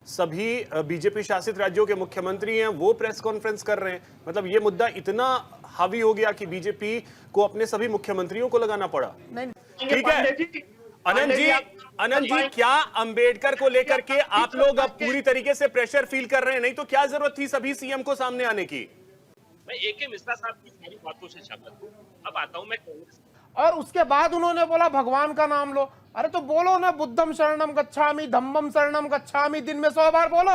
सभी बीजेपी शासित राज्यों के मुख्यमंत्री हैं वो प्रेस कॉन्फ्रेंस कर रहे हैं। मतलब ये मुद्दा इतना हावी हो गया कि बीजेपी को अपने सभी मुख्यमंत्रियों को लगाना पड़ा। ठीक है अनंत जी, क्या अंबेडकर को लेकर के आप लोग अब पूरी तरीके से प्रेशर फील कर रहे हैं? नहीं तो क्या जरूरत थी सभी सीएम को सामने आने की? मैं ए.के. मिश्रा साहब की सारी बातों से सहमत हूं। अब आता हूं मैं कांग्रेस। और उसके बाद उन्होंने बोला भगवान का नाम लो। अरे तो बोलो ना, बुद्धम शरणम गच्छामि, धम्मम शरणम गच्छामि, दिन में 100 बार बोलो।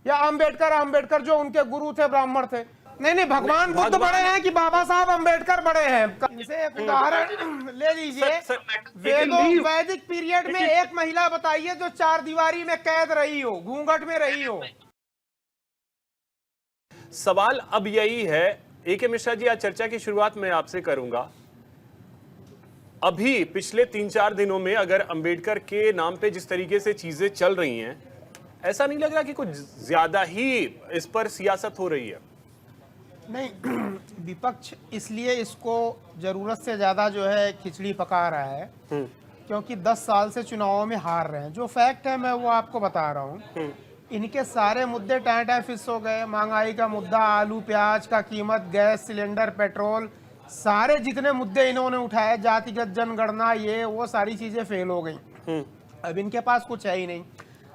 या अंबेडकर जो उनके गुरु थे, ब्राह्मण थे। नहीं, भगवान बुद्ध बड़े हैं कि बाबा साहब अंबेडकर बड़े हैं? इसे एक उदाहरण ले लीजिए। वैदिक पीरियड में एक महिला बताइए जो 4 दीवारी में कैद रही हो, घूंघट में रही हो। सवाल अब यही है, ए.के. मिश्रा जी, आज चर्चा की शुरुआत मैं आपसे करूंगा। अभी पिछले 3-4 दिनों में अगर अंबेडकर के नाम पे जिस तरीके से चीजें चल रही हैं, ऐसा नहीं लग रहा कि कुछ ज्यादा ही इस पर सियासत हो रही है? नहीं, विपक्ष इसलिए इसको जरूरत से ज्यादा जो है खिचड़ी पका रहा है क्योंकि 10 साल से चुनावों में हार रहे हैं। जो फैक्ट है मैं वो आपको बता रहा हूँ। इनके सारे मुद्दे टाटा फिक्स हो गए। महंगाई का मुद्दा, आलू प्याज का कीमत, गैस सिलेंडर, पेट्रोल, सारे जितने मुद्दे इन्होंने उठाए, जातिगत जनगणना, ये वो सारी चीजें फेल हो गई। अब इनके पास कुछ है ही नहीं।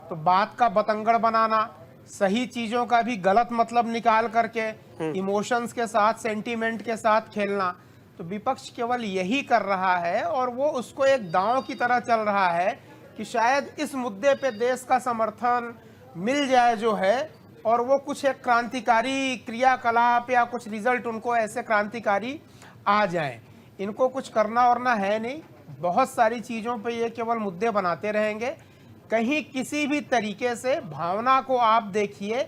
तो बात का बतंगड़ बनाना, सही चीजों का भी गलत मतलब निकाल करके इमोशंस के साथ, सेंटीमेंट के साथ खेलना, तो विपक्ष केवल यही कर रहा है। और वो उसको एक दांव की तरह चल रहा है कि शायद इस मुद्दे पे देश का समर्थन मिल जाए जो है, और वो कुछ एक क्रांतिकारी क्रियाकलाप या कुछ रिजल्ट उनको ऐसे क्रांतिकारी आ जाएं। इनको कुछ करना वरना है नहीं। बहुत सारी चीज़ों पे ये केवल मुद्दे बनाते रहेंगे। कहीं किसी भी तरीके से भावना को आप देखिए।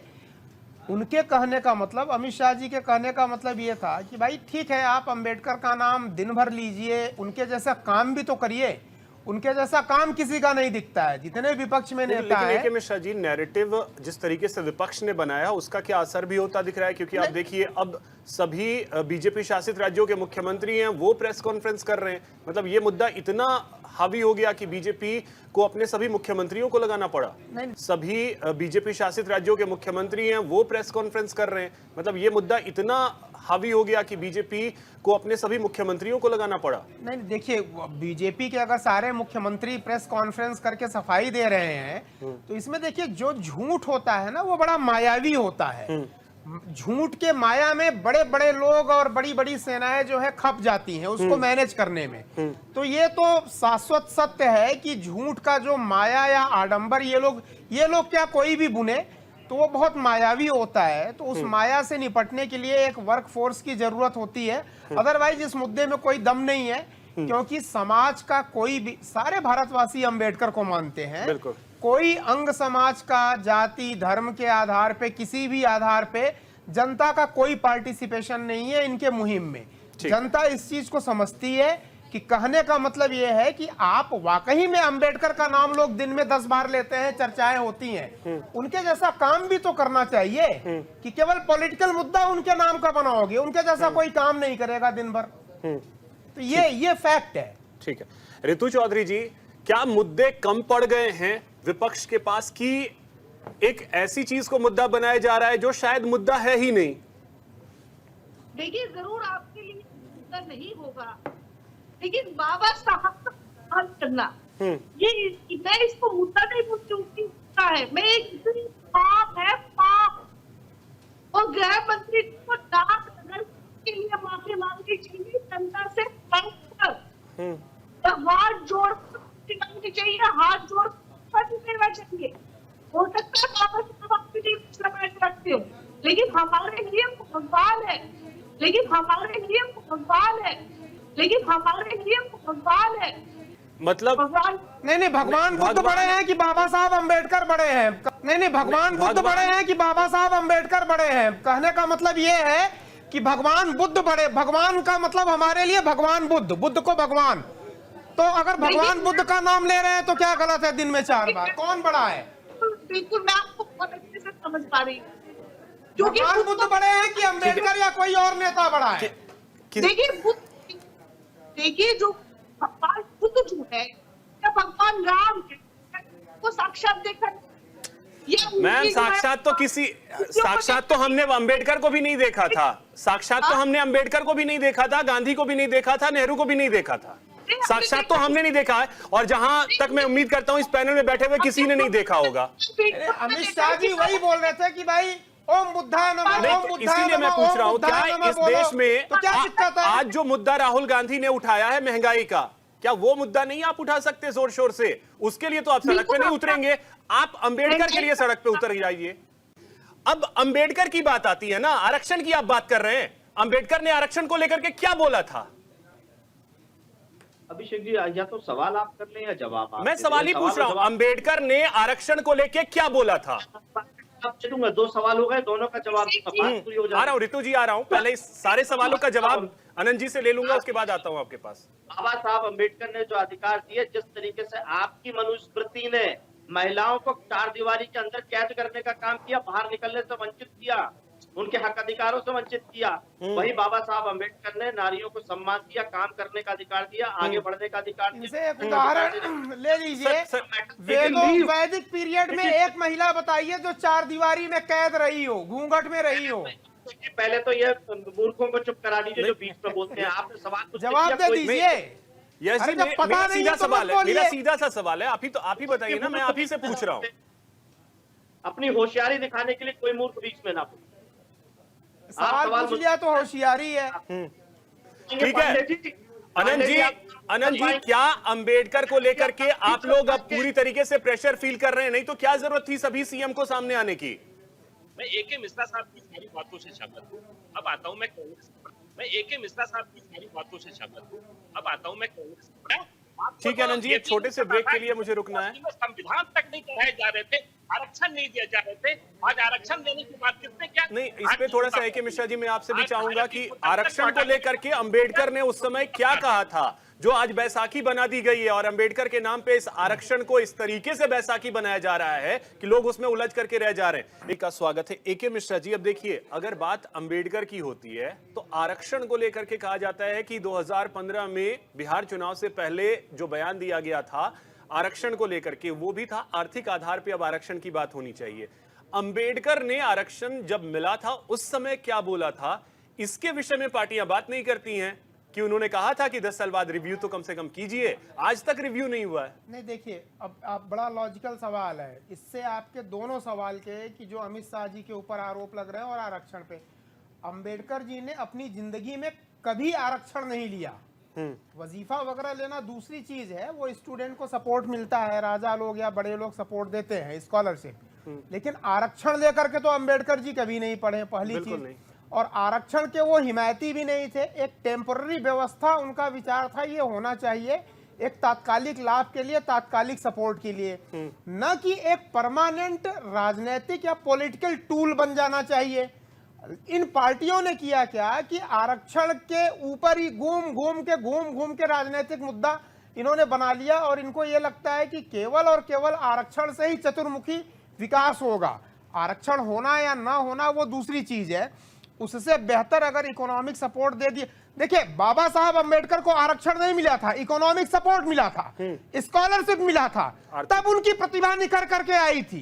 उनके कहने का मतलब, अमित शाह जी के कहने का मतलब ये था कि भाई ठीक है, आप अंबेडकर का नाम दिन भर लीजिए, उनके जैसा काम भी तो करिए। उनके जैसा काम किसी का नहीं दिखता है, जितने विपक्ष में नेता हैं। लेकिन मिश्रा जी, नैरेटिव जिस तरीके से विपक्ष ने बनाया उसका क्या असर भी होता दिख रहा है? क्योंकि आप देखिए अब सभी बीजेपी शासित राज्यों के मुख्यमंत्री हैं वो प्रेस कॉन्फ्रेंस कर रहे हैं। मतलब ये मुद्दा इतना हावी हो गया कि बीजेपी को अपने सभी मुख्यमंत्रियों को लगाना पड़ा। सभी बीजेपी शासित राज्यों के मुख्यमंत्री हैं वो प्रेस कॉन्फ्रेंस कर रहे हैं। मतलब ये मुद्दा इतना हावी हो गया कि बीजेपी को अपने सभी मुख्यमंत्रियों को लगाना पड़ा। नहीं, देखिए, बीजेपी के अगर सारे मुख्यमंत्री प्रेस कॉन्फ्रेंस करके सफाई दे रहे हैं तो इसमें देखिए जो झूठ होता है ना वो बड़ा मायावी होता है। झूठ के माया में बड़े बड़े लोग और बड़ी बड़ी सेनाएं जो है खप जाती हैं उसको मैनेज करने में। तो ये तो शाश्वत सत्य है कि झूठ का जो माया या आडंबर ये लोग क्या कोई भी बुने तो वो बहुत मायावी होता है। तो उस माया से निपटने के लिए एक वर्क फोर्स की जरूरत होती है। अदरवाइज इस मुद्दे में कोई दम नहीं है, क्योंकि समाज का कोई भी, सारे भारतवासी अंबेडकर को मानते हैं। कोई अंग समाज का जाति धर्म के आधार पे, किसी भी आधार पे जनता का कोई पार्टिसिपेशन नहीं है इनके मुहिम में। जनता इस चीज को समझती है कि कहने का मतलब यह है कि आप वाकई में अंबेडकर का नाम लोग दिन में 10 बार लेते हैं, चर्चाएं होती हैं, उनके जैसा काम भी तो करना चाहिए कि केवल पॉलिटिकल मुद्दा उनके नाम का बनाओगे, उनके जैसा कोई काम नहीं करेगा दिन भर। तो ये फैक्ट है। ठीक है, रितु चौधरी जी, क्या मुद्दे कम पड़ गए हैं विपक्ष के पास कि एक ऐसी चीज को मुद्दा बनाया जा रहा है जो शायद मुद्दा है ही नहीं? देखिए, जरूर आपके लिए मुद्दा नहीं होगा, लेकिन बाबा साहब का हल करना, ये मैं इसको मुद्दा नहीं बोलती हूँ, है मैं एक पाप है, पाप। और गृह मंत्री को डाक नगर के लिए माफी मांगनी चाहिए जनता से, हाथ जोड़ मांगनी चाहिए, हाथ जोड़ देना चाहिए। हो सकता है बाबा साहब आपके लिए समय रखते हो, लेकिन हमारे लिए भगवान है, लेकिन हमारे लिए भगवान है, लेकिन हमारे लिए भगवान है। मतलब भगवान नहीं, भगवान बुद्ध बड़े हैं कि बाबा साहब अंबेडकर बड़े हैं? नहीं, भगवान बुद्ध बड़े हैं कि बाबा साहब अंबेडकर बड़े हैं? कहने का मतलब ये है कि भगवान बुद्ध बड़े, भगवान का मतलब हमारे लिए भगवान बुद्ध को भगवान। तो अगर भगवान बुद्ध का नाम ले रहे हैं तो क्या गलत है दिन में 4 बार? कौन बड़ा है? बिल्कुल, मैं आपको बहुत अच्छे से समझ पा रही हूँ। भगवान बुद्ध बड़े हैं कि अंबेडकर या कोई और नेता बड़ा है? देखिए, जो भगवान बुद्ध जो है या भगवान राम है, वो साक्षात देखा या उनकी मैम जो है- साक्षात तो हमने अम्बेडकर को भी नहीं देखा था, साक्षात तो हमने अम्बेडकर को भी नहीं देखा था, गांधी को भी नहीं देखा था, नेहरू को भी नहीं देखा था, साक्षात तो हमने नहीं देखा है। और जहां तक मैं उम्मीद करता हूं इस पैनल में बैठे हुए किसी ने नहीं देखा होगा। अमित शाह जी वही बोल रहे थे कि भाई ओम बुद्धा नमः, नहीं, ओम तो बुद्धा इसीलिए मैं नमः, पूछ ओम रहा हूं बुद्धा क्या नमः इस बोलो। देश में तो क्या दिक्कत है? आज जो मुद्दा राहुल गांधी ने उठाया है महंगाई का, क्या वो मुद्दा नहीं आप उठा सकते जोर शोर से? उसके लिए तो आप सड़क पे नहीं उतरेंगे, आप अंबेडकर के लिए सड़क पे उतर जाइए। अब अंबेडकर की बात आती है ना, आरक्षण की आप बात कर रहे हैं। अंबेडकर ने आरक्षण को लेकर के क्या बोला था? अभिषेक जी, या तो सवाल आप कर लें या जवाब आप मैं दे सवाल दें। ही पूछ रहा हूं, जवाब अंबेडकर ने आरक्षण को लेकर क्या बोला था? आप चलूंगा, 2 सवाल हो गए, दोनों का जवाब दूंगा, बात पूरी हो आ जाएगी। रहा हूं ऋतु जी, आ रहा हूं। पहले इस सारे सवालों का जवाब अनंत जी से ले लूंगा, उसके बाद आता हूं आपके पास। बाबा साहब अम्बेडकर ने जो अधिकार दिए, जिस तरीके से आपकी मनुस्मृति ने महिलाओं को 4 दीवारी के अंदर कैद करने का काम किया, बाहर निकलने से वंचित किया, उनके हक अधिकारों से वंचित किया, वही बाबा साहब अम्बेडकर ने नारियों को सम्मान दिया, काम करने का अधिकार दिया, आगे बढ़ने का अधिकार दिया। इनसे एक उदाहरण ले लीजिए। सर, वैदिक पीरियड में एक महिला बताइए जो 4 दीवारी में कैद रही हो, घूंघट में रही हो। पहले तो ये मूर्खों को चुप करा दीजिए जो बीच में बोलते हैं। आपने सवाल पूछ जवाब लिया, दे कोई- दीजिए। यस अरे जी, जब पता मेरा नहीं सीधा है तो सवाल मत है, मेरा बोलिए। सीधा सा सवाल है। आप ही बताइए ना, मैं आप ही से पूछ रहा हूं। अपनी होशियारी दिखाने के लिए कोई मूर्ख बीच में ना बोले। सवाल सवाल पूछ लिया तो होशियारी है। ठीक है। अनंत जी, क्या अंबेडकर को लेकर के आप लोग अब पूरी तरीके से प्रेशर फील कर रहे हैं? नहीं तो क्या जरूरत थी सभी सीएम को सामने आने की? मैं ए.के. मिश्रा साहब की सारी बातों से सहमत हूँ। अब आता हूँ मैं कांग्रेस पर। मैं ए.के. मिश्रा साहब की सारी बातों से सहमत हूँ। अब आता हूँ मैं कांग्रेस पर। ठीक है अनंत जी, एक छोटे से ब्रेक के लिए मुझे रुकना है। संविधान तक नहीं कराए जा रहे थे, आरक्षण नहीं दिए जा रहे थे। आज आरक्षण देने की बात किसने क्या? नहीं, इस पे थोड़ा सा ए.के. मिश्रा जी, मैं आपसे भी चाहूंगा कि आरक्षण को लेकर के अंबेडकर ने उस समय क्या कहा था, जो आज बैसाखी बना दी गई है और अंबेडकर के नाम पे इस आरक्षण को इस तरीके से बैसाखी बनाया जा रहा है कि लोग उसमें उलझ करके रह जा रहे हैं। एक का स्वागत है ए.के. मिश्रा जी। अब देखिए, अगर बात अंबेडकर की होती है तो आरक्षण को लेकर के कहा जाता है कि 2015 में बिहार चुनाव से पहले जो बयान दिया गया था आरक्षण को लेकर के, वो भी था आर्थिक आधार पे अब आरक्षण की बात होनी चाहिए। अंबेडकर ने आरक्षण जब मिला था उस समय क्या बोला था, इसके विषय में पार्टियां बात नहीं करती हैं कि उन्होंने कहा था कि 10 साल बाद रिव्यू तो कम से कम कीजिए। आज तक रिव्यू नहीं हुआ है। नहीं, देखिए, अब आप बड़ा लॉजिकल सवाल है। इससे आपके दोनों सवाल के कि जो अमित शाह जी के ऊपर आरोप लग रहे हैं और आरक्षण पे, अंबेडकर जी ने अपनी जिंदगी में कभी आरक्षण नहीं लिया। वजीफा वगैरह लेना दूसरी चीज है, वो स्टूडेंट को सपोर्ट मिलता है, राजा लोग या बड़े लोग सपोर्ट देते हैं, स्कॉलरशिप। लेकिन आरक्षण लेकर के तो अंबेडकर जी कभी नहीं पढ़े, पहली चीज। नहीं। और आरक्षण के वो हिमायती भी नहीं थे। एक टेम्पररी व्यवस्था उनका विचार था, ये होना चाहिए एक तात्कालिक लाभ के लिए, तात्कालिक सपोर्ट के लिए, न कि एक परमानेंट राजनीतिक या पॉलिटिकल टूल बन जाना चाहिए। इन पार्टियों ने किया क्या कि आरक्षण के ऊपर ही घूम घूम के राजनीतिक मुद्दा इन्होंने बना लिया और इनको ये लगता है कि केवल और केवल आरक्षण से ही चतुर्मुखी विकास होगा। आरक्षण होना या ना होना वो दूसरी चीज है, उससे बेहतर अगर इकोनॉमिक सपोर्ट दे दिए। देखिए, बाबा साहब अंबेडकर को आरक्षण नहीं मिला था, इकोनॉमिक सपोर्ट मिला था, स्कॉलरशिप मिला था, तब उनकी प्रतिभा निखर करके आई थी।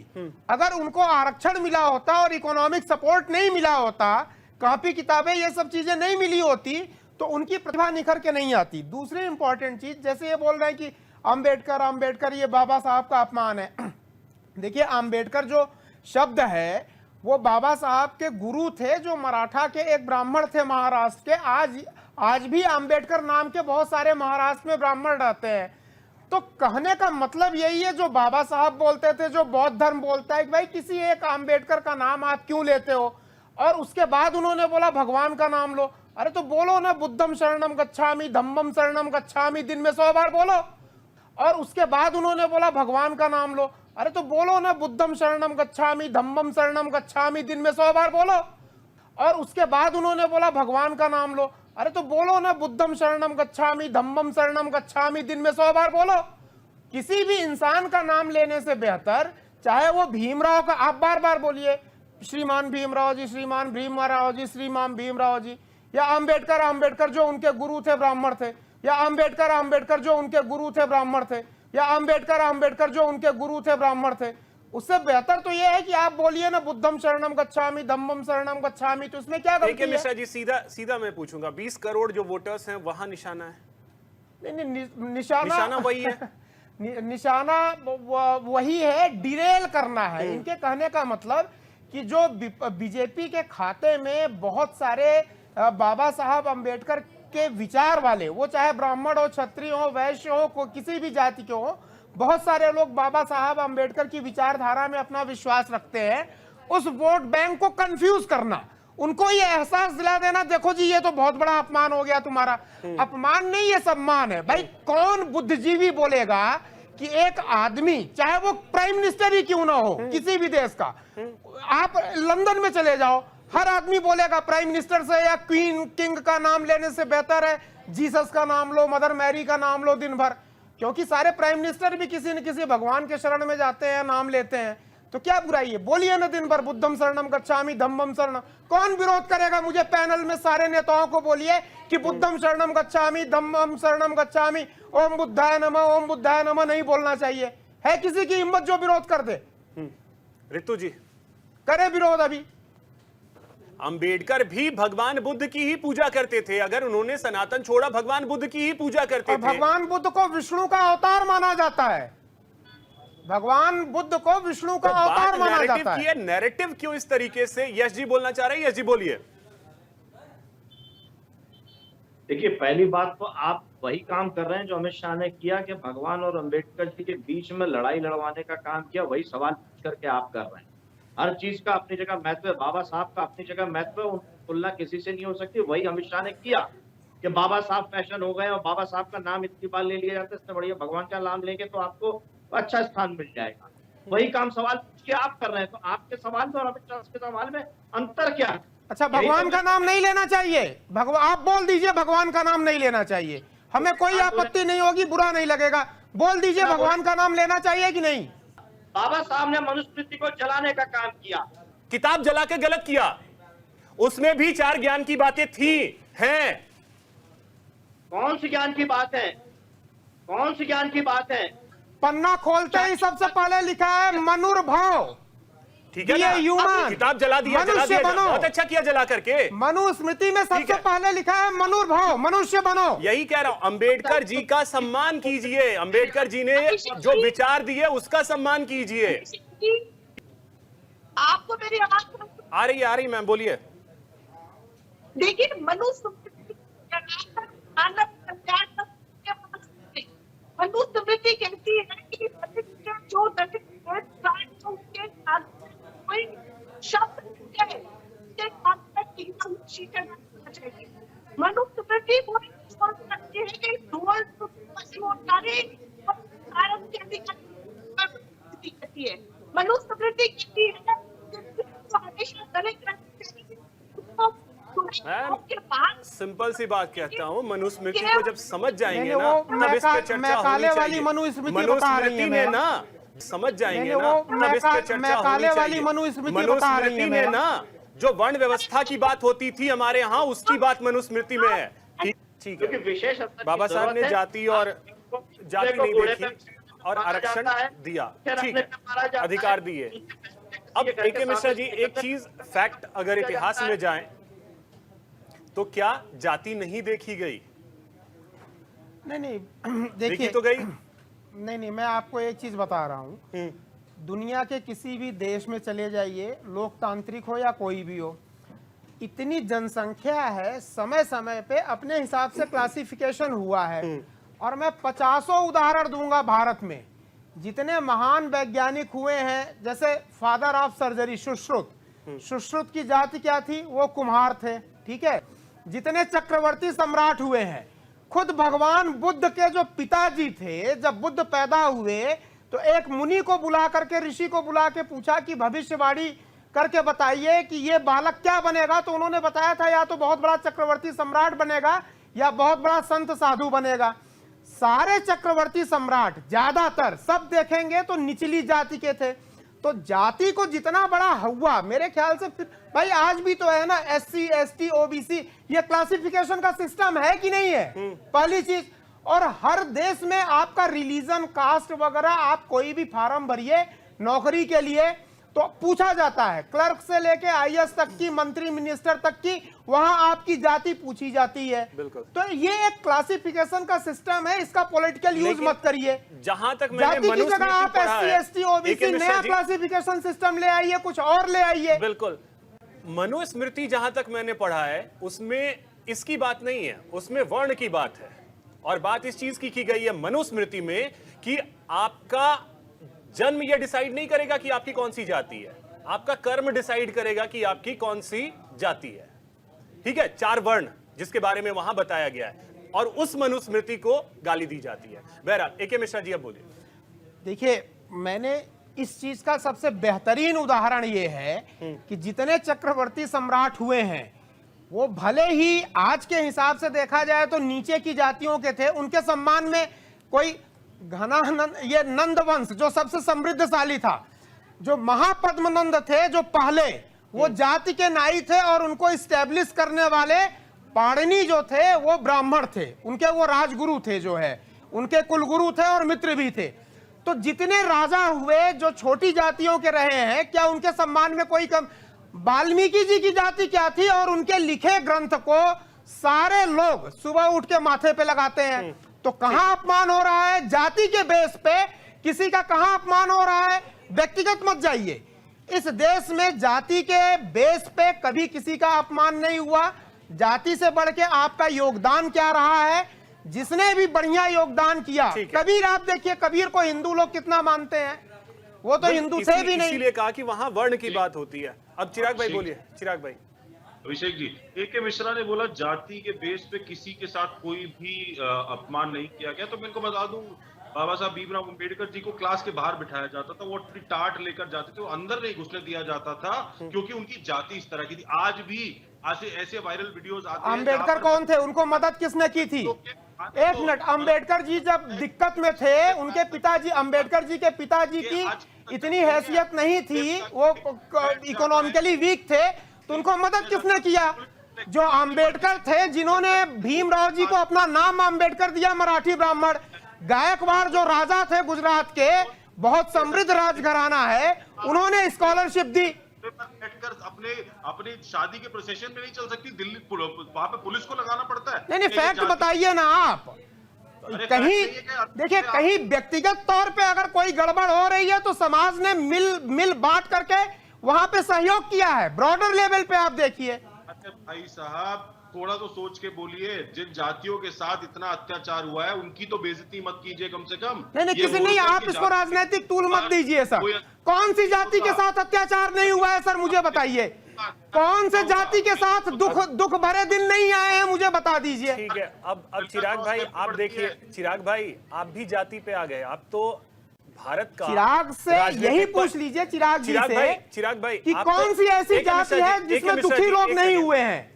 अगर उनको आरक्षण मिला होता और इकोनॉमिक सपोर्ट नहीं मिला होता, कॉपी किताबें ये सब चीजें नहीं मिली होती, तो उनकी प्रतिभा निखर के नहीं आती। दूसरी इंपॉर्टेंट चीज, जैसे ये बोल रहे हैं कि अंबेडकर ये बाबा साहब का अपमान है। देखिए, अंबेडकर जो शब्द है वो बाबा साहब के गुरु थे, जो मराठा के एक ब्राह्मण थे महाराष्ट्र के। आज भी अंबेडकर नाम के बहुत सारे महाराष्ट्र में ब्राह्मण रहते हैं। तो कहने का मतलब यही है, जो बाबा साहब बोलते थे, जो बौद्ध धर्म बोलता है कि भाई किसी एक अंबेडकर का नाम आप क्यों लेते हो। और उसके बाद उन्होंने बोला भगवान का नाम लो। अरे तो बोलो ना, बुद्धम शरणम गच्छामि, धम्मम शरणम गच्छामि, दिन में 100 बार बोलो। और उसके बाद उन्होंने बोला भगवान का नाम लो। अरे तो बोलो ना, बुद्धम शरणम गच्छामि, धम्मम शरणम गच्छामि, दिन में 100 बार बोलो। और उसके बाद उन्होंने बोला भगवान का नाम लो। अरे तो बोलो ना, बुद्धम शरणम गच्छामि, धम्मम शरणम गच्छामि, दिन में 100 बार बोलो। किसी भी इंसान का नाम लेने से बेहतर, चाहे वो भीमराव का, आप बार बार बोलिए श्रीमान भीमराव जी, श्रीमान भीमराव जी, श्रीमान भीमराव जी, या अंबेडकर जो उनके गुरु थे ब्राह्मण थे, या अंबेडकर जो उनके गुरु थे ब्राह्मण थे, या अंबेडकर जो उनके गुरु थे ब्राह्मण थे। उससे बेहतर तो ये है कि आप बोलिए ना बुद्धम शरणम गच्छामि, धम्मम शरणम गच्छामि, तो उसमें क्या गलती देखिए है? मिश्रा जी, सीधा सीधा मैं पूछूंगा, 20 करोड़ जो वोटर्स हैं वहां निशाना है? नहीं, निशाना निशाना वही है। निशाना वही है, डिरेल करना है। इनके कहने का मतलब कि जो बीजेपी के खाते में बहुत सारे बाबा साहब अंबेडकर के विचार वाले, वो चाहे ब्राह्मण हो, क्षत्रिय हो, वैश्य हो, किसी भी जाति के हो, बहुत सारे लोग बाबा साहब अंबेडकर की विचारधारा में अपना विश्वास रखते हैं। उस वोट बैंक को कंफ्यूज करना, उनको ये एहसास दिला देना, देखो जी ये तो बहुत बड़ा अपमान हो गया तुम्हारा। अपमान नहीं, ये सम्मान है भाई। कौन बुद्धिजीवी बोलेगा कि एक आदमी, चाहे वो प्राइम मिनिस्टर ही क्यों ना हो किसी भी देश का, आप लंदन में चले जाओ, हर आदमी बोलेगा प्राइम मिनिस्टर से या क्वीन किंग का नाम लेने से बेहतर है जीसस का नाम लो, मदर मैरी का नाम लो दिन भर, क्योंकि सारे प्राइम मिनिस्टर भी किसी न किसी भगवान के शरण में जाते हैं, नाम लेते हैं। तो क्या बुराई है? बोलिए ना दिन भर बुद्धम शरणम गच्छामि, धम्मम शरणम। कौन विरोध करेगा? मुझे पैनल में सारे नेताओं को बोलिए कि बुद्धम शरणम गच्छामि, धम्मम शरणम गच्छामि, ओम बुद्धाय नमः, ओम बुद्धाय नमः नहीं बोलना चाहिए। है किसी की हिम्मत जो विरोध कर दे? ऋतु जी, करे विरोध अभी। अंबेडकर भी भगवान बुद्ध की ही पूजा करते थे। अगर उन्होंने सनातन छोड़ा, भगवान बुद्ध की ही पूजा करते और थे। भगवान बुद्ध को विष्णु का अवतार माना जाता है। भगवान बुद्ध को विष्णु का अवतार माना जाता है। नैरेटिव क्यों इस तरीके से? यश जी बोलना चाह रहे हैं, यश जी बोलिए। देखिए, पहली बात तो आप वही काम कर रहे हैं जो अमित शाह ने किया कि भगवान और अंबेडकर जी के बीच में लड़ाई लड़वाने का काम किया। वही सवाल पूछ करके आप कर रहे हैं। हर चीज का अपनी जगह महत्व है, बाबा साहब का अपनी जगह महत्व है, उनकी तुलना किसी से नहीं हो सकती। वही अमित शाह ने किया कि बाबा साहब फैशन हो गए और बाबा साहब का नाम इतनी बार ले लिया जाता है, इससे बढ़िया भगवान का नाम लेंगे तो आपको अच्छा स्थान मिल जाएगा। वही काम सवाल पूछ के आप कर रहे हैं। तो आपके सवाल में और अमित शाह के सवाल में अंतर क्या है? अच्छा, भगवान का नाम नहीं लेना चाहिए। आप बोल दीजिए भगवान का नाम नहीं लेना चाहिए, हमें कोई आपत्ति नहीं होगी, बुरा नहीं लगेगा। बोल दीजिए भगवान का नाम लेना चाहिए कि नहीं? बाबा साहब ने मनुस्मृति को जलाने का काम किया। किताब जला के गलत किया, उसमें भी 4 ज्ञान की बातें थी, हैं। कौन सी ज्ञान की बात है? कौन सी ज्ञान की बात है? पन्ना खोलते ही सबसे पहले लिखा है मनुर्भाव, ठीक है ना? ह्यूमन, किताब जला दिया, मनुष्य बनो। बहुत अच्छा किया जला करके। मनुस्मृति में सबसे पहले लिखा है मनुर्भाव, मनुष्य बनो। यही कह रहा हूं, अंबेडकर जी का सम्मान कीजिए। अंबेडकर जी ने जो विचार दिए उसका सम्मान कीजिए। आपको मेरी आवाज आ रही मैम, बोलिए। देखिए, मनुस्मृति मानव कल्याण, मनुस्मृति कहती है कि जो उसके कोई शब्द मनुस्मृति करती है कि कहती है, मनुस्मृति कहती है हमेशा दलित सिंपल सी बात कहता हूँ, मनुस्मृति को जब समझ जाएंगे ना, वो तब इस पे चर्चा होनी काले वाली चाहिए। मनुस्मृति ने ना समझ जाएंगे ना, तब इस पे चर्चा होनी चाहिए। मनुस्मृति में ना जो वर्ण व्यवस्था की बात होती थी हमारे यहाँ, उसकी बात मनुस्मृति में है। ठीक है, विशेष बाबा साहब ने जाति नहीं देखी और आरक्षण दिया, ठीक है, अधिकार दिए। अब ए.के. मिश्रा जी, एक चीज फैक्ट, अगर इतिहास में जाएं तो क्या जाति नहीं देखी गई? नहीं देखी देखिए तो गई। नहीं, मैं आपको एक चीज बता रहा हूँ। दुनिया के किसी भी देश में चले जाइए, लोकतांत्रिक हो या कोई भी हो, इतनी जनसंख्या है, समय समय पे अपने हिसाब से क्लासिफिकेशन हुआ है। और मैं 50 उदाहरण दूंगा भारत में, जितने महान वैज्ञानिक हुए हैं, जैसे फादर ऑफ सर्जरी सुश्रुत की जाति क्या थी? वो कुम्हार थे, ठीक है। जितने चक्रवर्ती सम्राट हुए हैं, खुद भगवान बुद्ध के जो पिताजी थे, जब बुद्ध पैदा हुए तो एक मुनि को बुला करके, ऋषि को बुला के पूछा कि भविष्यवाणी करके बताइए कि ये बालक क्या बनेगा। तो उन्होंने बताया था या तो बहुत बड़ा चक्रवर्ती सम्राट बनेगा या बहुत बड़ा संत साधु बनेगा। सारे चक्रवर्ती सम्राट ज्यादातर सब देखेंगे तो निचली जाति के थे। तो जाति को जितना बड़ा हुआ, मेरे ख्याल से भाई आज भी तो है ना, SC ST OBC, ये क्लासिफिकेशन का सिस्टम है कि नहीं है? पहली चीज। और हर देश में आपका रिलीजन, कास्ट वगैरह, आप कोई भी फार्म भरिए, नौकरी के लिए, तो पूछा जाता है क्लर्क से लेके आईएएस तक की, मंत्री मिनिस्टर तक की, वहां आपकी जाति पूछी जाती है। बिल्कुल। तो ये एक क्लासिफिकेशन का सिस्टम है, इसका पॉलिटिकल यूज मत करिए। जहां तक मैंने जाति की जगह मनुस्मृति आप पढ़ा एससी है, एसटी ओबीसी AK मिश्रा नया जी, क्लासिफिकेशन सिस्टम ले आइए, कुछ और ले आइए। बिल्कुल, मनुस्मृति जहां तक मैंने पढ़ा है उसमें इसकी बात नहीं है, उसमें वर्ण की बात है। और बात इस चीज की गई है मनुस्मृति में कि आपका जन्म यह डिसाइड नहीं करेगा कि आपकी कौन सी जाति है, आपका कर्म डिसाइड करेगा कि आपकी कौन सी जाति है। ठीक है, 4 वर्ण जिसके बारे में वहां बताया गया है, और उस मनुस्मृति को गाली दी जाती है। बहरहाल AK मिश्रा जी अब बोलिए। देखिए, मैंने इस चीज का सबसे बेहतरीन उदाहरण ये है कि जितने चक्रवर्ती सम्राट हुए हैं वो भले ही आज के हिसाब से देखा जाए तो नीचे की जातियों के थे, उनके सम्मान में कोई घनानंद, ये नंद वंश जो सबसे समृद्धशाली था, जो महापद्मनंद थे जो पहले, वो जाति के नाई थे, और उनको इस्टेब्लिश करने वाले पाणिनि जो थे वो ब्राह्मण थे, उनके वो राजगुरु थे, जो है उनके कुलगुरु थे और मित्र भी थे। तो जितने राजा हुए जो छोटी जातियों के रहे हैं, क्या उनके सम्मान में कोई कम? वाल्मीकि जी की जाति क्या थी, और उनके लिखे ग्रंथ को सारे लोग सुबह उठ के माथे पे लगाते हैं। तो कहां अपमान हो रहा है? जाति के बेस पे किसी का कहां अपमान हो रहा है? व्यक्तिगत मत जाइए। इस देश में जाति के बेस पे कभी किसी का अपमान नहीं हुआ। जाति से बढ़ के आपका योगदान क्या रहा है? जिसने भी बढ़िया योगदान किया, कबीर, आप देखिए कबीर को हिंदू लोग कितना मानते हैं, वो तो हिंदू थे भी नहीं। इसीलिए कहा कि वहां वर्ण की बात होती है। अब चिराग भाई बोलिए। चिराग भाई। अभिषेक जी, AK मिश्रा ने बोला जाति के बेस पे किसी के साथ कोई भी अपमान नहीं किया गया। तो मैं इनको बता दूं, बाबा साहब भीमराव अम्बेडकर जी को क्लास के बाहर बिठाया जाता था, वो अपनी टाट लेकर जाते थे, वो अंदर नहीं घुसने दिया जाता था क्योंकि उनकी जाति इस तरह की थी। आज भी ऐसे वायरल वीडियोस आते हैं। अम्बेडकर कौन थे? उनको मदद किसने की थी? एक मिनट, अम्बेडकर जी जब दिक्कत में थे, उनके पिताजी, अम्बेडकर जी के पिताजी की इतनी हैसियत नहीं थी, वो इकोनॉमिकली वीक थे, तो उनको मदद किसने किया? जो अम्बेडकर थे, जिन्होंने भीमराव जी को अपना नाम अम्बेडकर दिया, मराठी ब्राह्मण। गायकवाड़ जो राजा थे गुजरात के, बहुत समृद्ध राजघराना है, उन्होंने स्कॉलरशिप दी। अपने शादी के प्रोसेशन में नहीं चल सकती दिल्ली, वहां पे पुलिस को लगाना पड़ता है। नहीं, फैक्ट बताइए ना आप। कहीं देखिए, कहीं व्यक्तिगत तौर पे अगर कोई गड़बड़ हो रही है तो समाज ने मिल बांट करके वहां पे सहयोग किया है। ब्रॉडर लेवल पे आप देखिए। भाई साहब, थोड़ा तो सोच के बोलिए, जिन जातियों के साथ इतना अत्याचार हुआ है उनकी तो बेइज्जती मत कीजिए कम से कम। नहीं, किसी नहीं, आप इसको राजनीतिक टूल मत दीजिए सर। कौन सी जाति के साथ अत्याचार नहीं हुआ है सर, मुझे बताइए। कौन से जाति के साथ दुख भरे दिन नहीं आए हैं, मुझे बता दीजिए। ठीक है, अब चिराग भाई आप देखिए, चिराग भाई आप भी जाति पे आ गए। आप तो भारत का, चिराग से यही पूछ लीजिए, चिराग जी से, चिराग भाई कि कौन सी ऐसी जाति है जिसमें दुखी लोग नहीं हुए हैं।